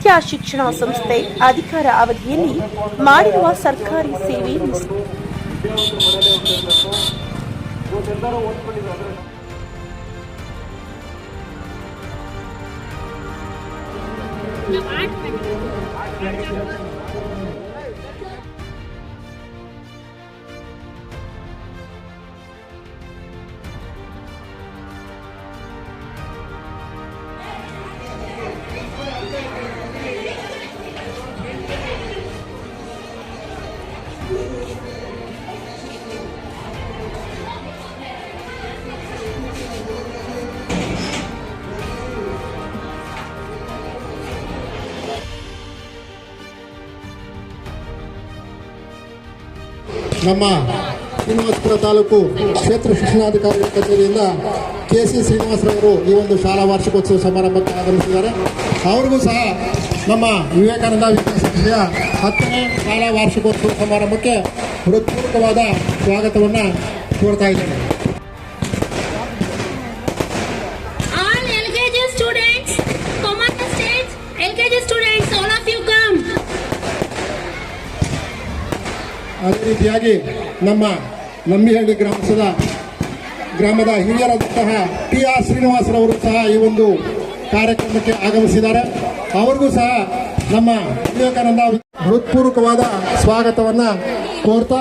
ವಿದ್ಯಾ ಶಿಕ್ಷಣ ಸಂಸ್ಥೆ ಅಧಿಕಾರ ಅವಧಿಯಲ್ಲಿ ಮಾಡಿರುವ ಸರ್ಕಾರಿ ಸೇವೆ ನಮ್ಮ ಶ್ರೀನಿವಾಸಪುರ ತಾಲೂಕು ಕ್ಷೇತ್ರ ಶಿಕ್ಷಣಾಧಿಕಾರಿಗಳ ಕಚೇರಿಯಿಂದ ಕೆ.ಸಿ. ಶ್ರೀನಿವಾಸರವರು ಈ ಒಂದು ಶಾಲಾ ವಾರ್ಷಿಕೋತ್ಸವ ಸಮಾರಂಭಕ್ಕೆ ಆಗಮಿಸಿದ್ದಾರೆ. ಅವ್ರಿಗೂ ಸಹ ನಮ್ಮ ವಿವೇಕಾನಂದ ವಿದ್ಯಾಸಂಸ್ಥೆಯ 10ನೇ ಶಾಲಾ ವಾರ್ಷಿಕೋತ್ಸವ ಸಮಾರಂಭಕ್ಕೆ ಹೃತ್ಪೂರ್ವಕವಾದ ಸ್ವಾಗತವನ್ನು ಕೋರ್ತಾ ಇದ್ದೇನೆ. ಅದೇ ರೀತಿಯಾಗಿ ನಮ್ಮ ನಂಬಿಹಳ್ಳಿ ಗ್ರಾಮದ ಹಿರಿಯರಾದಂತಹ ಟಿ.ಆರ್. ಶ್ರೀನಿವಾಸರವರು ಸಹ ಈ ಒಂದು ಕಾರ್ಯಕ್ರಮಕ್ಕೆ ಆಗಮಿಸಿದ್ದಾರೆ. ಅವ್ರಿಗೂ ಸಹ ನಮ್ಮ ವಿವೇಕಾನಂದ ಹೃತ್ಪೂರ್ವಕವಾದ ಸ್ವಾಗತವನ್ನು ಕೋರ್ತಾ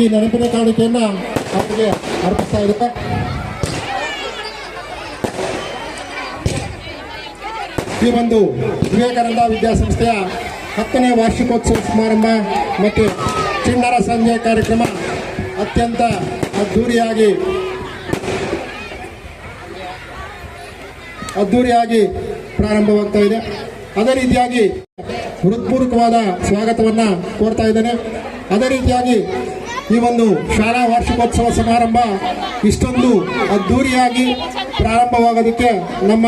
ಈ ನೆನಪಿನ ಕಾಣಿಕೆಯನ್ನು ಅವರಿಗೆ ಅರ್ಪಿಸ್ತಾ ಇದ್ದಾರೆ. ಈ ಒಂದು ವಿವೇಕಾನಂದ ವಿದ್ಯಾಸಂಸ್ಥೆಯ 10ನೇ ವಾರ್ಷಿಕೋತ್ಸವ ಸಮಾರಂಭ ಮತ್ತು ಚಿಣ್ಣರ ಸಂಜೆ ಕಾರ್ಯಕ್ರಮ ಅತ್ಯಂತ ಅದ್ದೂರಿಯಾಗಿ ಪ್ರಾರಂಭವಾಗ್ತಾ ಇದೆ. ಅದೇ ರೀತಿಯಾಗಿ ಹೃತ್ಪೂರ್ವಕವಾದ ಸ್ವಾಗತವನ್ನು ಕೋರ್ತಾ ಇದ್ದೇನೆ. ಅದೇ ರೀತಿಯಾಗಿ ಈ ಒಂದು ಶಾಲಾ ವಾರ್ಷಿಕೋತ್ಸವ ಸಮಾರಂಭ ಇಷ್ಟೊಂದು ಅದ್ದೂರಿಯಾಗಿ ಪ್ರಾರಂಭವಾಗೋದಕ್ಕೆ ನಮ್ಮ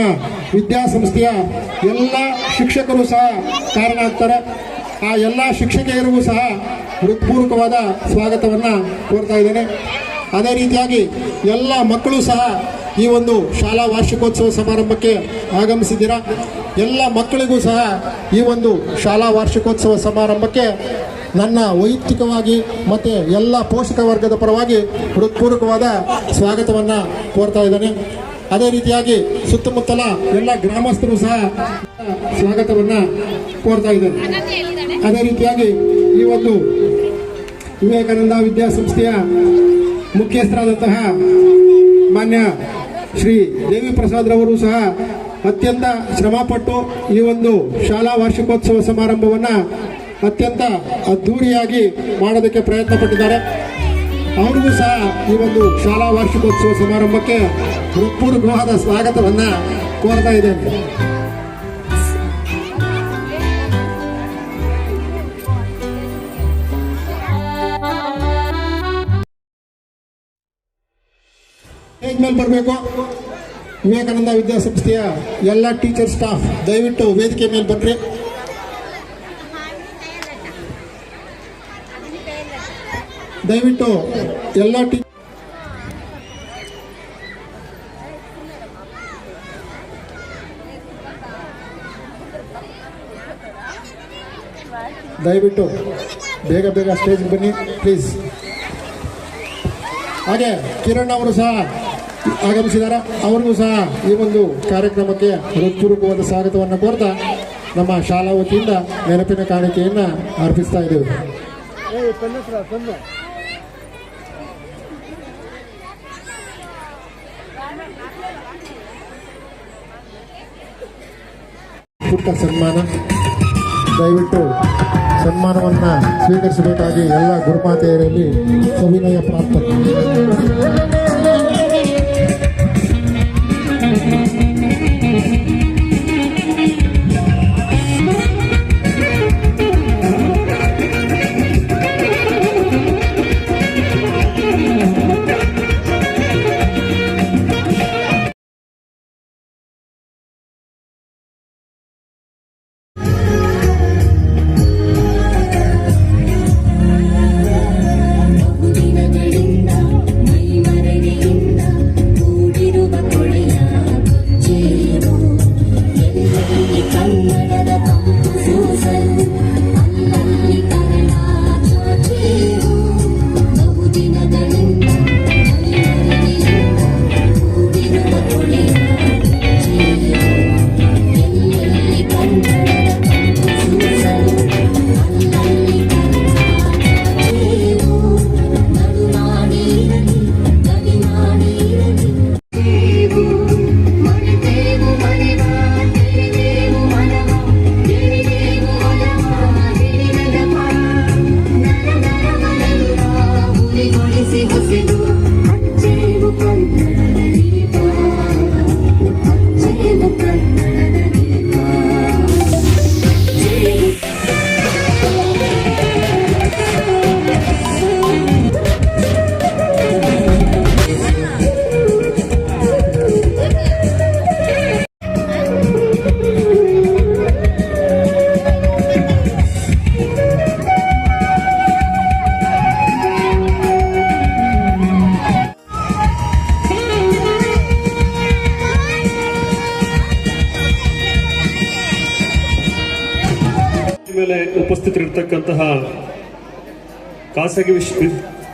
ವಿದ್ಯಾಸಂಸ್ಥೆಯ ಎಲ್ಲ ಶಿಕ್ಷಕರು ಸಹ ಕಾರಣ ಆಗ್ತಾರೆ. ಆ ಎಲ್ಲ ಶಿಕ್ಷಕಿಯರಿಗೂ ಸಹ ಹೃತ್ಪೂರ್ವಕವಾದ ಸ್ವಾಗತವನ್ನು ಕೋರ್ತಾ ಇದ್ದೇನೆ. ಅದೇ ರೀತಿಯಾಗಿ ಎಲ್ಲ ಮಕ್ಕಳು ಸಹ ಈ ಒಂದು ಶಾಲಾ ವಾರ್ಷಿಕೋತ್ಸವ ಸಮಾರಂಭಕ್ಕೆ ಆಗಮಿಸಿದ್ದೀರಾ. ಎಲ್ಲ ಮಕ್ಕಳಿಗೂ ಸಹ ಈ ಒಂದು ಶಾಲಾ ವಾರ್ಷಿಕೋತ್ಸವ ಸಮಾರಂಭಕ್ಕೆ ನನ್ನ ವೈಯಕ್ತಿಕವಾಗಿ ಮತ್ತು ಎಲ್ಲ ಪೋಷಕ ವರ್ಗದ ಪರವಾಗಿ ಹೃತ್ಪೂರ್ವಕವಾದ ಸ್ವಾಗತವನ್ನು ಕೋರ್ತಾ ಇದ್ದೇನೆ. ಅದೇ ರೀತಿಯಾಗಿ ಸುತ್ತಮುತ್ತಲ ಎಲ್ಲ ಗ್ರಾಮಸ್ಥರು ಸಹ ಸ್ವಾಗತವನ್ನು ಕೋರ್ತಾ ಇದ್ದಾರೆ. ಅದೇ ರೀತಿಯಾಗಿ ಈ ಒಂದು ವಿವೇಕಾನಂದ ವಿದ್ಯಾಸಂಸ್ಥೆಯ ಮುಖ್ಯಸ್ಥರಾದಂತಹ ಮಾನ್ಯ ಶ್ರೀ ದೇವಿ ಪ್ರಸಾದ್ ರವರು ಸಹ ಅತ್ಯಂತ ಶ್ರಮಪಟ್ಟು ಈ ಒಂದು ಶಾಲಾ ವಾರ್ಷಿಕೋತ್ಸವ ಸಮಾರಂಭವನ್ನು ಅತ್ಯಂತ ಅದ್ದೂರಿಯಾಗಿ ಮಾಡೋದಕ್ಕೆ ಪ್ರಯತ್ನ ಪಟ್ಟಿದ್ದಾರೆ. ಅವರಿಗೂ ಸಹ ಈ ಒಂದು ಶಾಲಾ ವಾರ್ಷಿಕೋತ್ಸವ ಸಮಾರಂಭಕ್ಕೆ ಹೃತ್ಪೂರ್ವಕವಾದ ಸ್ವಾಗತವನ್ನು ಕೋರ್ತಾ ಇದ್ದೇನೆ. ಸ್ಟೇಜ್ ಮೇಲೆ ಬರಬೇಕು. ವಿವೇಕಾನಂದ ವಿದ್ಯಾಸಂಸ್ಥೆಯ ಎಲ್ಲ ಟೀಚರ್ ಸ್ಟಾಫ್ ದಯವಿಟ್ಟು ವೇದಿಕೆ ಮೇಲೆ ಬನ್ನಿರಿ. ದಯವಿಟ್ಟು ಎಲ್ಲ ದಯವಿಟ್ಟು ಬೇಗ ಸ್ಟೇಜ್ ಬನ್ನಿ ಪ್ಲೀಸ್. ಹಾಗೆ ಕಿರಣ್ ಅವರು ಸಹ ಆಗಮಿಸಿದ್ದಾರೆ. ಅವ್ರಿಗೂ ಸಹ ಈ ಒಂದು ಕಾರ್ಯಕ್ರಮಕ್ಕೆ ಹೃತ್ಪೂರ್ವಕವಾದ ಸ್ವಾಗತವನ್ನು ಕೋರ್ತಾ ನಮ್ಮ ಶಾಲಾ ವತಿಯಿಂದ ನೆನಪಿನ ಕಾಣಿಕೆಯನ್ನು ಅರ್ಪಿಸ್ತಾ ಇದ್ದೇವೆ. ಪುಟ್ಟ ಸನ್ಮಾನ, ದಯವಿಟ್ಟು ಸನ್ಮಾನವನ್ನು ಸ್ವೀಕರಿಸಬೇಕಾಗಿ ಎಲ್ಲ ಗುರುಮಾತೆಯರಲ್ಲಿ ಸವಿನಯ ಪ್ರಾರ್ಥನೆ. ಉಪಸ್ಥಿತರಿರ್ತಕ್ಕಂತಹ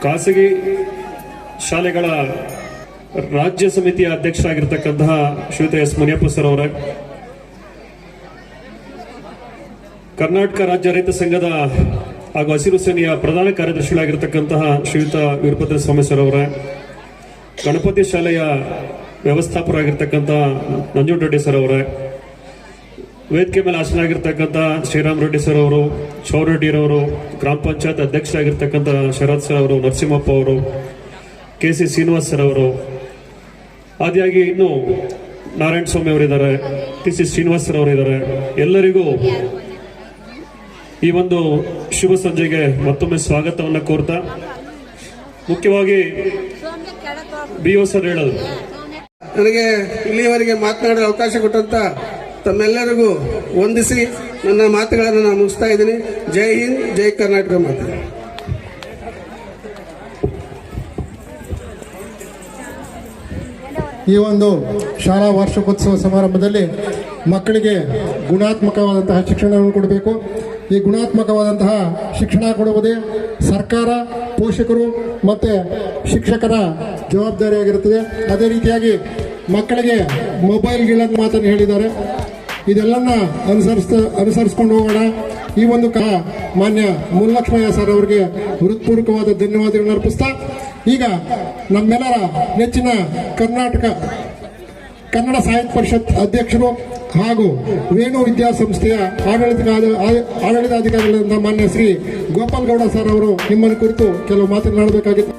ಖಾಸಗಿ ಶಾಲೆಗಳ ರಾಜ್ಯ ಸಮಿತಿಯ ಅಧ್ಯಕ್ಷರಾಗಿರ್ತಕ್ಕಂತಹ ಶ್ರೀಯುತ ಎಸ್ ಮುನಿಯಪ್ಪ ಸರ್ ಅವರೇ, ಕರ್ನಾಟಕ ರಾಜ್ಯ ರೈತ ಸಂಘದ ಹಾಗೂ ಹಸಿರು ಸೇನೆಯ ಪ್ರಧಾನ ಕಾರ್ಯದರ್ಶಿಗಳಾಗಿರ್ತಕ್ಕಂತಹ ಶ್ರೀಯುತ ವೀರಭದ್ರ ಸ್ವಾಮಿ ಸರ್ ಅವರೇ, ಗಣಪತಿ ಶಾಲೆಯ ವ್ಯವಸ್ಥಾಪಕರಾಗಿರ್ತಕ್ಕಂತಹ ನಂಜುಂಡರೆಡ್ಡಿ ಸರ್ ಅವರೇ, ವೇದಿಕೆ ಮೇಲೆ ಆಸನಾಗಿರ್ತಕ್ಕಂಥ ಶ್ರೀರಾಮ್ ರೆಡ್ಡಿ ಸರ್ ಅವರು, ಚೌರೆಡ್ಡಿರವರು, ಗ್ರಾಮ ಪಂಚಾಯತ್ ಅಧ್ಯಕ್ಷರಾಗಿರ್ತಕ್ಕಂಥ ಶರತ್ ಸರ್ ಅವರು, ನರಸಿಂಹಪ್ಪ ಅವರು, KC ಶ್ರೀನಿವಾಸ್ ಸರ್ ಅವರು, ಆದಿಯಾಗಿ ಇನ್ನು ನಾರಾಯಣ ಸ್ವಾಮಿ ಅವರಿದ್ದಾರೆ, TC ಶ್ರೀನಿವಾಸ್ ಸರ್ ಅವರಿದ್ದಾರೆ. ಎಲ್ಲರಿಗೂ ಈ ಒಂದು ಶುಭ ಸಂಜೆಗೆ ಮತ್ತೊಮ್ಮೆ ಸ್ವಾಗತವನ್ನು ಕೋರ್ತಾ, ಮುಖ್ಯವಾಗಿ BO ಸರ್ ಹೇಳೋದು, ನನಗೆ ಇಲ್ಲಿಯವರೆಗೆ ಮಾತನಾಡಲು ಅವಕಾಶ ಕೊಟ್ಟಂತ ತಮ್ಮೆಲ್ಲರಿಗೂ ವಂದಿಸಿ ನನ್ನ ಮಾತುಗಳನ್ನು ನಾನು ಮುಗಿಸ್ತಾ ಇದ್ದೀನಿ. ಜೈ ಹಿಂದ್, ಜೈ ಕರ್ನಾಟಕ ಮಾತು. ಈ ಒಂದು ಶಾಲಾ ವಾರ್ಷಿಕೋತ್ಸವ ಸಮಾರಂಭದಲ್ಲಿ ಮಕ್ಕಳಿಗೆ ಗುಣಾತ್ಮಕವಾದಂತಹ ಶಿಕ್ಷಣವನ್ನು ಕೊಡಬೇಕು. ಈ ಗುಣಾತ್ಮಕವಾದಂತಹ ಶಿಕ್ಷಣ ಕೊಡುವುದೇ ಸರ್ಕಾರ, ಪೋಷಕರು ಮತ್ತು ಶಿಕ್ಷಕರ ಜವಾಬ್ದಾರಿಯಾಗಿರುತ್ತದೆ. ಅದೇ ರೀತಿಯಾಗಿ ಮಕ್ಕಳಿಗೆ ಮೊಬೈಲ್ಗಳನ್ನು ಮಾತನ್ನು ಹೇಳಿದ್ದಾರೆ. ಇದೆಲ್ಲನ್ನ ಅನುಸರಿಸ್ಕೊಂಡು ಹೋಗೋಣ. ಈ ಒಂದು ಮಾನ್ಯ ಮುಲ್ಲಕ್ಷ್ಮಯ್ಯ ಸರ್ ಅವರಿಗೆ ಹೃತ್ಪೂರ್ವಕವಾದ ಧನ್ಯವಾದಗಳನ್ನು ಅರ್ಪಿಸ್ತಾ, ಈಗ ನಮ್ಮೆಲ್ಲರ ನೆಚ್ಚಿನ ಕನ್ನಡ ಸಾಹಿತ್ಯ ಪರಿಷತ್ ಅಧ್ಯಕ್ಷರು ಹಾಗೂ ವೇಣು ವಿದ್ಯಾಸಂಸ್ಥೆಯ ಆಡಳಿತಾಧಿಕಾರಿಗಳಾದ ಮಾನ್ಯ ಶ್ರೀ ಗೋಪಾಲ್ ಗೌಡ ಸರ್ ಅವರು ನಿಮ್ಮನ್ನು ಕುರಿತು ಕೆಲವು ಮಾತನಾಡಬೇಕಾಗಿತ್ತು.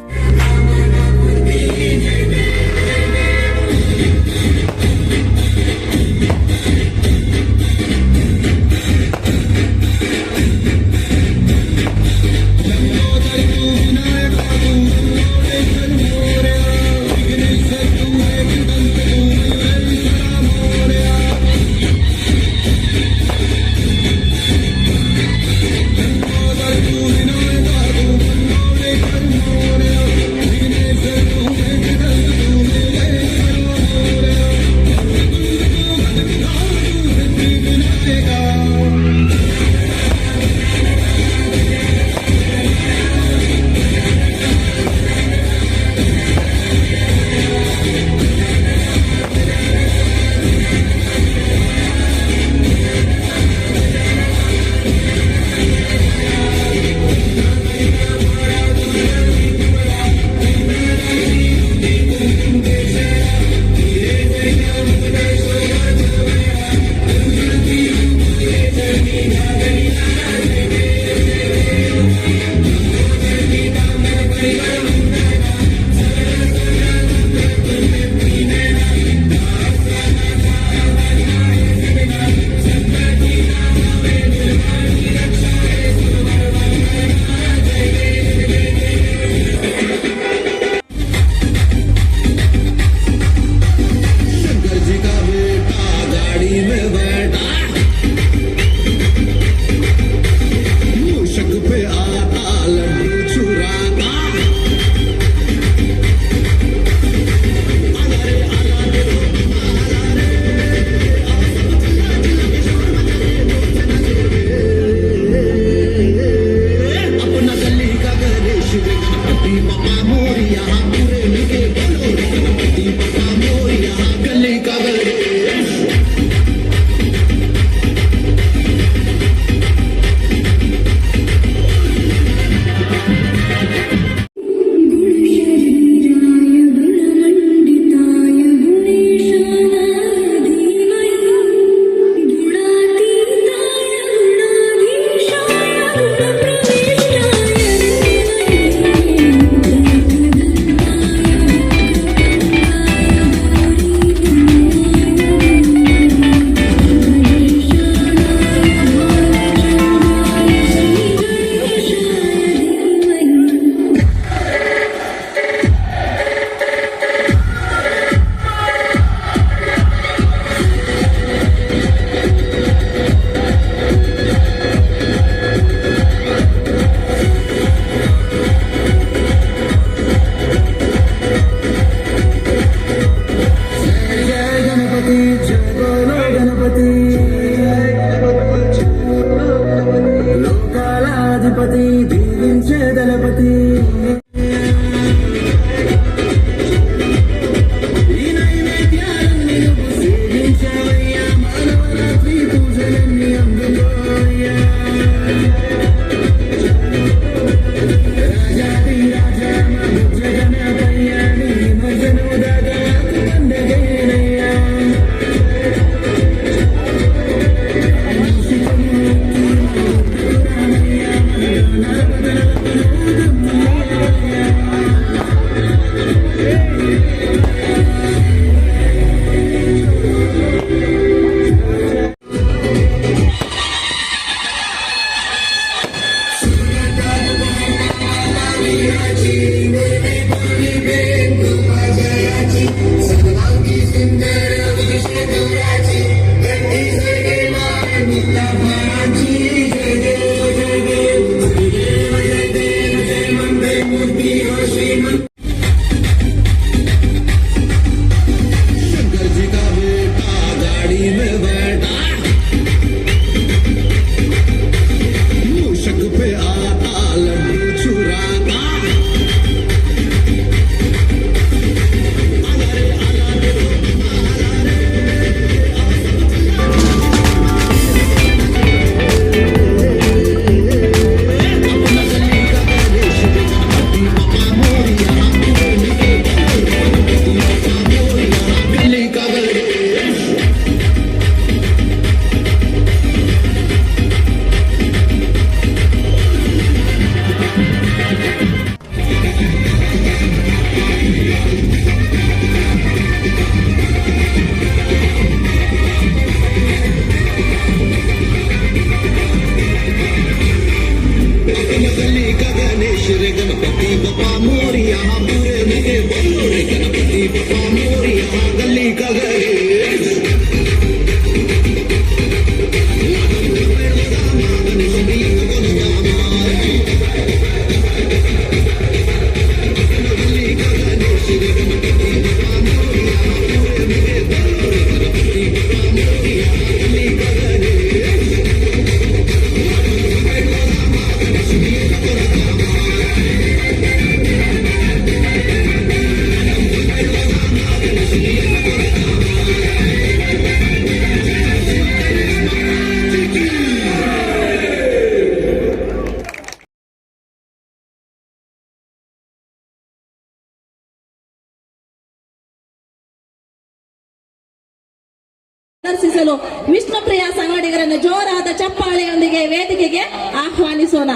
ಪ್ರದರ್ಶಿಸಲು ವಿಷ್ಣುಪ್ರಿಯ ಸಂಗಡಿಗರನ್ನು ಜೋರಾದ ಚಪ್ಪಾಳೆಯೊಂದಿಗೆ ವೇದಿಕೆಗೆ ಆಹ್ವಾನಿಸೋಣ.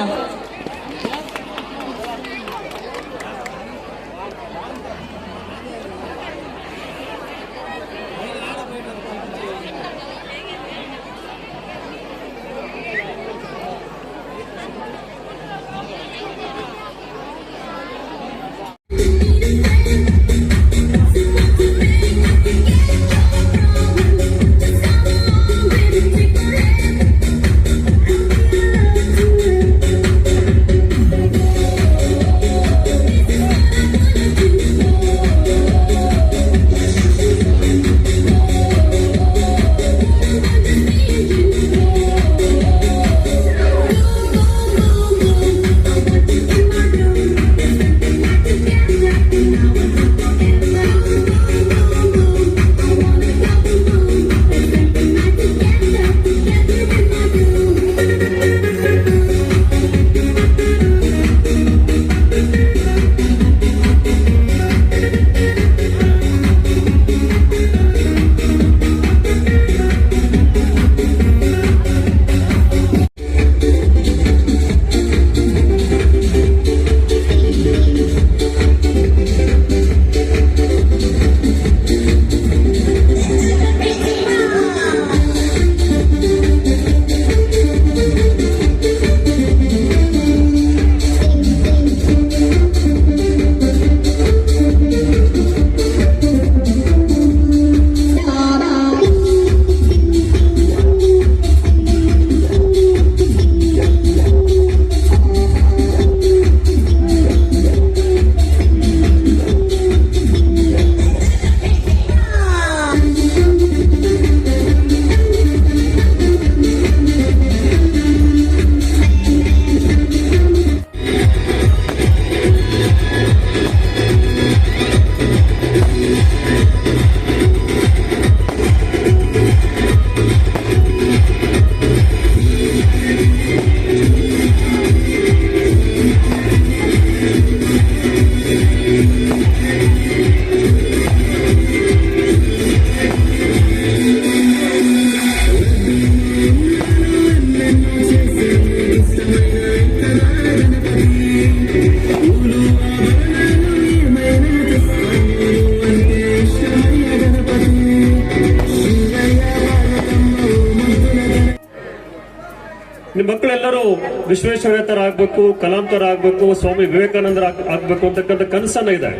ನಿಮ್ಮ ಮಕ್ಕಳೆಲ್ಲರೂ ವಿಶ್ವೇಶ್ವರಯ್ಯ ತರ ಆಗ್ಬೇಕು, ಕಲಾಂ ತರ ಆಗ್ಬೇಕು, ಸ್ವಾಮಿ ವಿವೇಕಾನಂದರ ಆಗ್ಬೇಕು ಅಂತಕ್ಕಂಥ ಕನಸನ್ನ ಇದೆ.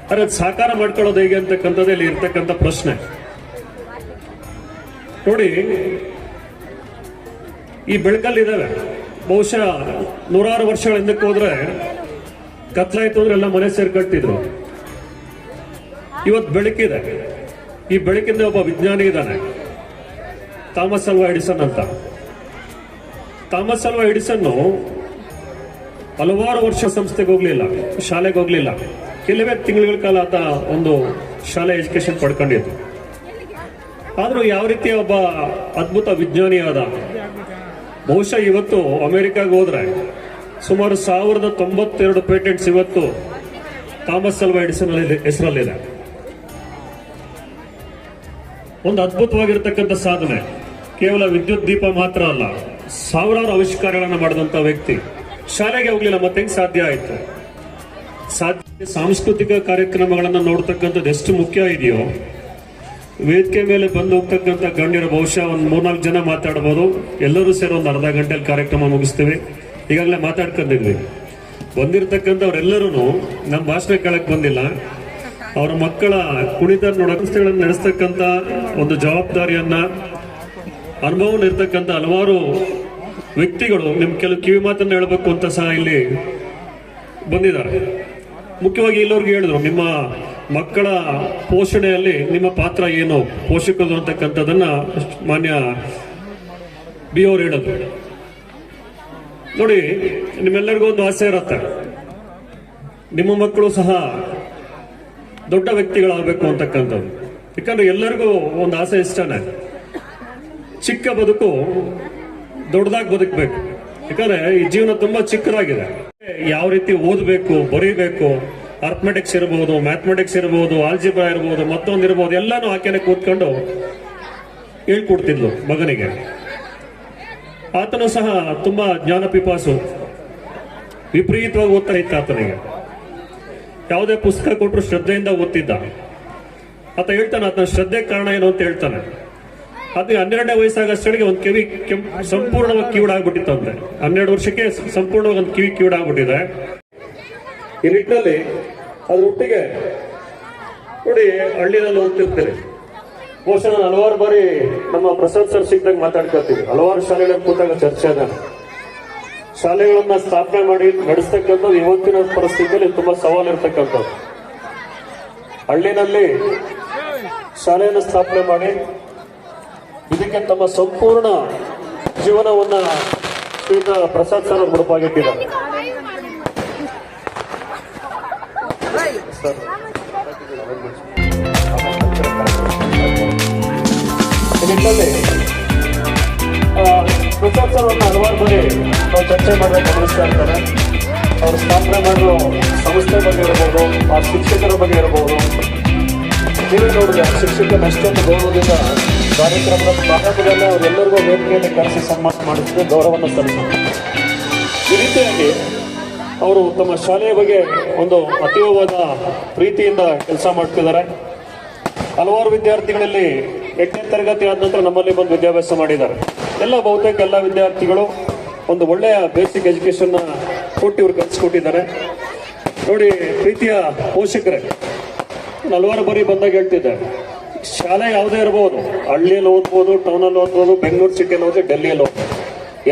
ಆದ್ರೆ ಅದು ಸಾಕಾರ ಮಾಡ್ಕೊಳ್ಳೋದು ಹೇಗೆ ಅಂತಕ್ಕಂಥದ್ದೇ ಇಲ್ಲಿ ಇರ್ತಕ್ಕಂಥ ಪ್ರಶ್ನೆ. ನೋಡಿ, ಈ ಬೆಳಕಲ್ಲಿದ್ದಾವೆ. ಬಹುಶಃ 100 ವರ್ಷಗಳ ಹಿಂದಕ್ಕೆ ಹೋದ್ರೆ ಕತ್ಲಾಯ್ತು ಅಂದ್ರೆ ಎಲ್ಲ ಮನೆ ಸೇರ್ಕಟ್ಟಿದ್ರು. ಇವತ್ತು ಬೆಳಕಿದೆ. ಈ ಬೆಳಕಿಂದ ಒಬ್ಬ ವಿಜ್ಞಾನಿ ಇದ್ದಾನೆ, ಥಾಮಸ್ ಅಲ್ವಾ ಎಡಿಸನ್ ಅಂತ. ಥಾಮಸ್ ಅಲ್ವಾ ಎಡಿಸನ್ ಹಲವಾರು ವರ್ಷ ಸಂಸ್ಥೆಗೆ ಹೋಗ್ಲಿಲ್ಲ, ಶಾಲೆಗೆ ಹೋಗ್ಲಿಲ್ಲ. ಕೆಲವೇ ತಿಂಗಳ ಕಾಲ ಆತ ಒಂದು ಶಾಲೆ ಎಜುಕೇಶನ್ ಪಡ್ಕೊಂಡಿದ್ದು. ಆದ್ರೂ ಯಾವ ರೀತಿಯ ಒಬ್ಬ ಅದ್ಭುತ ವಿಜ್ಞಾನಿ ಆದ. ಬಹುಶಃ ಇವತ್ತು ಅಮೆರಿಕಾಗೆ ಹೋದ್ರೆ ಸುಮಾರು 1092 ಪೇಟೆಂಟ್ಸ್ ಇವತ್ತು ಥಾಮಸ್ ಅಲ್ವಾ ಎಡಿಸನ್ ಹೆಸರಲ್ಲಿದೆ. ಒಂದು ಅದ್ಭುತವಾಗಿರ್ತಕ್ಕಂಥ ಸಾಧನೆ. ಕೇವಲ ವಿದ್ಯುತ್ ದೀಪ ಮಾತ್ರ ಅಲ್ಲ, ಸಾವಿರಾರು ಆವಿಷ್ಕಾರಗಳನ್ನ ಮಾಡಿದಂತ ವ್ಯಕ್ತಿ. ಶಾಲೆಗೆ ಹೋಗ್ಲಿಲ್ಲ, ಮತ್ತೆ ಹೆಂಗ್ ಸಾಧ್ಯ ಆಯ್ತು? ಸಾಂಸ್ಕೃತಿಕ ಕಾರ್ಯಕ್ರಮಗಳನ್ನ ನೋಡ್ತಕ್ಕಂಥದ್ದು ಎಷ್ಟು ಮುಖ್ಯ ಇದೆಯೋ, ವೇದಿಕೆ ಮೇಲೆ ಬಂದು ಹೋಗ್ತಕ್ಕಂಥ ಗಣ್ಯರು ಬಹುಶಃ ಒಂದು 3-4 ಜನ ಮಾತಾಡ್ಬೋದು. ಎಲ್ಲರೂ ಸೇರಿ ಒಂದು ಅರ್ಧ ಗಂಟೆಯಲ್ಲಿ ಕಾರ್ಯಕ್ರಮ ಮುಗಿಸ್ತೀವಿ. ಈಗಾಗಲೇ ಮಾತಾಡ್ಕೊಂಡಿದ್ವಿ. ಬಂದಿರತಕ್ಕಂಥವ್ರೆಲ್ಲರೂ ನಮ್ಮ ಭಾಷಣ ಕೇಳಕ್ ಬಂದಿಲ್ಲ, ಅವರ ಮಕ್ಕಳ ಕುಣಿತ ನೋಡೋಗಳನ್ನು ನಡೆಸ್ತಕ್ಕಂಥ ಒಂದು ಜವಾಬ್ದಾರಿಯನ್ನ ಅನುಭವ ಇರ್ತಕ್ಕಂಥ ಹಲವಾರು ವ್ಯಕ್ತಿಗಳು ನಿಮ್ ಕೆಲವು ಕಿವಿ ಮಾತನ್ನ ಹೇಳಬೇಕು ಅಂತ ಸಹ ಇಲ್ಲಿ ಬಂದಿದ್ದಾರೆ. ಮುಖ್ಯವಾಗಿ ಇಲ್ಲವ್ರಿಗೆ ಹೇಳಿದ್ರು, ನಿಮ್ಮ ಮಕ್ಕಳ ಪೋಷಣೆಯಲ್ಲಿ ನಿಮ್ಮ ಪಾತ್ರ ಏನು, ಪೋಷಕರು ಅಂತಕ್ಕಂಥದ್ದನ್ನ ಮಾನ್ಯ ಬಿ ಅವ್ರು ಹೇಳಿದ್ರು. ನೋಡಿ, ನಿಮ್ಮೆಲ್ಲರಿಗೂ ಒಂದು ಆಸೆ ಇರುತ್ತೆ, ನಿಮ್ಮ ಮಕ್ಕಳು ಸಹ ದೊಡ್ಡ ವ್ಯಕ್ತಿಗಳಾಗಬೇಕು ಅಂತಕ್ಕಂಥದ್ದು. ಯಾಕಂದ್ರೆ ಎಲ್ಲರಿಗೂ ಒಂದು ಆಸೆ ಇಷ್ಟನೇ, ಚಿಕ್ಕ ಬದುಕು ದೊಡ್ಡದಾಗಿ ಬದುಕಬೇಕು. ಯಾಕಂದ್ರೆ ಈ ಜೀವನ ತುಂಬಾ ಚಿಕ್ಕದಾಗಿದೆ. ಯಾವ ರೀತಿ ಓದಬೇಕು, ಬರೀಬೇಕು, ಅರ್ಥಮೆಟಿಕ್ಸ್ ಇರಬಹುದು, ಮ್ಯಾಥಮೆಟಿಕ್ಸ್ ಇರಬಹುದು, ಆಲ್ಜಿಬ್ರಾ ಇರಬಹುದು, ಮತ್ತೊಂದು ಇರಬಹುದು, ಎಲ್ಲಾನು ಆಕೆನೆ ಕೂತ್ಕೊಂಡು ಹೇಳ್ಕೊಡ್ತಿದ್ಲು ಮಗನಿಗೆ. ಆತನು ಸಹ ತುಂಬಾ ಜ್ಞಾನ ಪಿಪಾಸು, ವಿಪರೀತವಾಗಿ ಓದ್ತಾ ಇತ್ತ. ಆತನಿಗೆ ಯಾವುದೇ ಪುಸ್ತಕ ಕೊಟ್ಟರು ಶ್ರದ್ಧೆಯಿಂದ ಓದ್ತಿದ್ದ. ಆತ ಹೇಳ್ತಾನೆ ಆತನ ಶ್ರದ್ಧೆ ಕಾರಣ ಏನು ಅಂತ ಹೇಳ್ತಾನೆ. ಅದು 12ನೇ ವಯಸ್ಸಾಗಷ್ಟೊಳಗೆ ಒಂದು ಕಿವಿ ಸಂಪೂರ್ಣವಾಗಿ ಕಿವಿಡಾಗ್ಬಿಟ್ಟಿತ್ತಂತೆ. 12 ವರ್ಷಕ್ಕೆ ಸಂಪೂರ್ಣವಾಗಿ ಒಂದು ಕಿವಿ ಕಿವಿಡಾಗ್ಬಿಟ್ಟಿದೆ. ಈ ನಿಟ್ಟಿನಲ್ಲಿ ಅದ್ರ ಒಟ್ಟಿಗೆ ನೋಡಿ, ಹಳ್ಳಿನಲ್ಲಿ ಓದ್ತಿರ್ತೀರಿ. ಬಹುಶಃ ನಾನು ಹಲವಾರು ಬಾರಿ ನಮ್ಮ ಪ್ರಸಾದ್ ಸರ್ ಸಿಕ್ಕಿದಾಗ ಮಾತಾಡ್ಕೊಳ್ತೀವಿ. ಹಲವಾರು ಶಾಲೆಗಳಲ್ಲಿ ಕೂತಾಗ ಚರ್ಚೆ ಅದ. ಶಾಲೆಗಳನ್ನ ಸ್ಥಾಪನೆ ಮಾಡಿ ನಡೆಸ್ತಕ್ಕಂಥದ್ದು ಇವತ್ತಿನ ಪರಿಸ್ಥಿತಿಯಲ್ಲಿ ತುಂಬಾ ಸವಾಲು ಇರ್ತಕ್ಕಂಥದ್ದು. ಹಳ್ಳಿನಲ್ಲಿ ಶಾಲೆಯನ್ನು ಸ್ಥಾಪನೆ ಮಾಡಿ ಇದಕ್ಕೆ ತಮ್ಮ ಸಂಪೂರ್ಣ ಜೀವನವನ್ನ ಶ್ರೀಯುತ ಪ್ರಸಾದ್ ಸರ್ ಅವರು ಮುಡುಪಾಗಿಟ್ಟಿದ್ದಾರೆ. ಈ ನಿಟ್ಟಿನಲ್ಲಿ ಪ್ರಸಾದ್ ಸರ್ ಅವ್ರನ್ನ ಹಲವಾರು ಬಾರಿ ನಾವು ಚರ್ಚೆ ಮಾಡಬೇಕು ಗಮನಿಸ್ತಾ ಇರ್ತಾರೆ. ಅವರು ಸ್ಥಾಪನೆ ಮಾಡಿರೋ ಸಂಸ್ಥೆ ಬಗ್ಗೆ ಇರಬಹುದು, ಆ ಶಿಕ್ಷಕರ ಬಗ್ಗೆ ಇರಬಹುದು. ನೀವೇ ನೋಡಿದ್ರೆ ಶಿಕ್ಷಕರ ಅಷ್ಟೊಂದು ಗೌರವದಿಂದ ಕಾರ್ಯಕ್ರಮದ ಪ್ರಾರಂಭದಲ್ಲೇ ಅವರೆಲ್ಲರಿಗೂ ವೇದಿಕೆಯಲ್ಲಿ ಕರೆಸಿ ಸನ್ಮಾನ ಮಾಡಿಸಿದ್ರೆ ಗೌರವವನ್ನು ಸಲ್ಲಿಸಿದ್ರು. ಈ ರೀತಿಯಾಗಿ ಅವರು ತಮ್ಮ ಶಾಲೆಯ ಬಗ್ಗೆ ಒಂದು ಅತೀವವಾದ ಪ್ರೀತಿಯಿಂದ ಕೆಲಸ ಮಾಡ್ತಿದ್ದಾರೆ. ಹಲವಾರು ವಿದ್ಯಾರ್ಥಿಗಳಲ್ಲಿ 8ನೇ ತರಗತಿ ಆದ ನಂತರ ನಮ್ಮಲ್ಲಿ ಬಂದು ವಿದ್ಯಾಭ್ಯಾಸ ಮಾಡಿದ್ದಾರೆ. ಬಹುತೇಕ ಎಲ್ಲ ವಿದ್ಯಾರ್ಥಿಗಳು ಒಂದು ಒಳ್ಳೆಯ ಬೇಸಿಕ್ ಎಜುಕೇಶನ್ ಕೊಟ್ಟು ಇವ್ರು ಕಲಿಸ್ಕೊಟ್ಟಿದ್ದಾರೆ. ನೋಡಿ ಪ್ರೀತಿಯ ಪೋಷಕರೇ, ಹಲವಾರು ಬಾರಿ ಬಂದಾಗ ಹೇಳ್ತಿದ್ದಾರೆ, ಶಾಲೆ ಯಾವುದೇ ಇರಬಹುದು, ಹಳ್ಳಿಯಲ್ಲಿ ಓದ್ಬೋದು, ಟೌನಲ್ಲಿ ಓದ್ಬೋದು, ಬೆಂಗಳೂರು ಸಿಟಿಯಲ್ಲಿ ಓದಿ, ಡೆಲ್ಲಿಯಲ್ಲಿ ಓದ್ಬೋದು.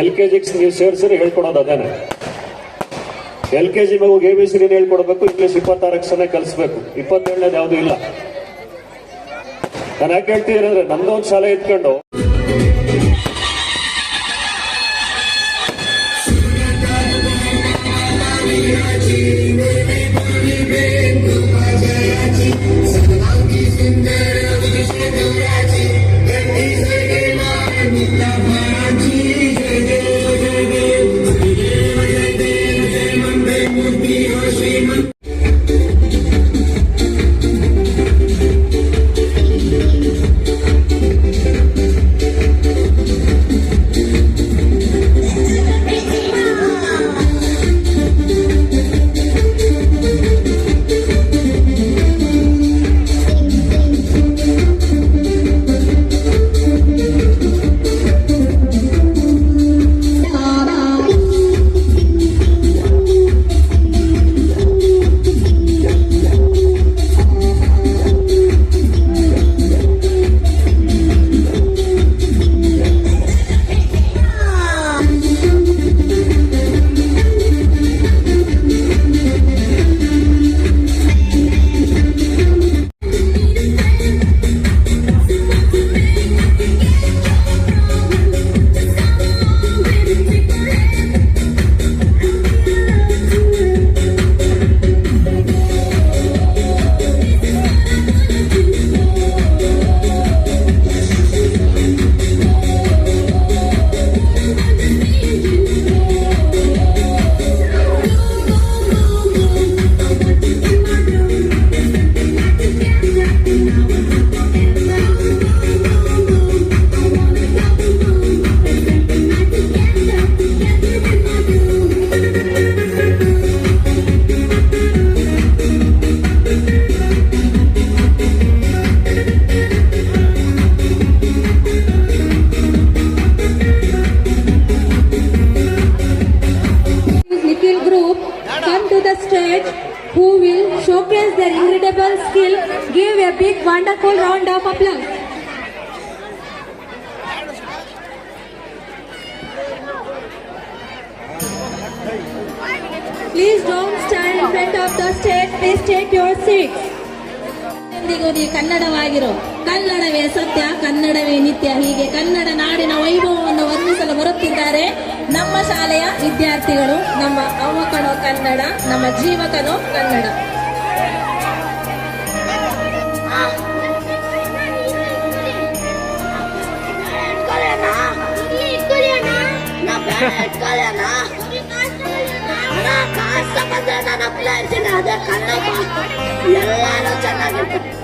LKG ನೀವು ಸೇರಿಸಿದ್ರೆ ಹೇಳ್ಕೊಡೋದು ಅದೇನೆ. LKG ಮಗು ABCD ಹೇಳ್ಕೊಡ್ಬೇಕು, ಇಂಗ್ಲಿಷ್ 26 ಅಕ್ಷರನೇ ಕಲಿಸ್ಬೇಕು, 27ನೇದು ಯಾವುದೂ ಇಲ್ಲ. ನಾನು ಯಾಕೆ ಹೇಳ್ತೀನಿ ಅಂದ್ರೆ, ನಮ್ದು ಒಂದು ಶಾಲೆ ಇಟ್ಕೊಂಡು who will showcase their incredible skill. Give a big wonderful round of applause. Please don't stand in front of the stage. Please take your seats. ಕನ್ನಡವಾಗಿರೋ, ಕನ್ನಡವೇ ಸತ್ಯ, ಕನ್ನಡವೇ ನಿತ್ಯ, ಹೀಗೆ ಕನ್ನಡ ನಾಡಿನ ವೈಭವವನ್ನು ವರ್ಣಿಸಲು ಬರುತ್ತಿದ್ದಾರೆ ನಮ್ಮ ಶಾಲೆಯ ವಿದ್ಯಾರ್ಥಿಗಳು. ನಮ್ಮ ಅವ್ವ ಕಣೋ ಕನ್ನಡ, ನಮ್ಮ ಜೀವಕನೋ ಕನ್ನಡ. ಎಲ್ಲಾರು ಚೆನ್ನಾಗಿರ್ತಾರೆ.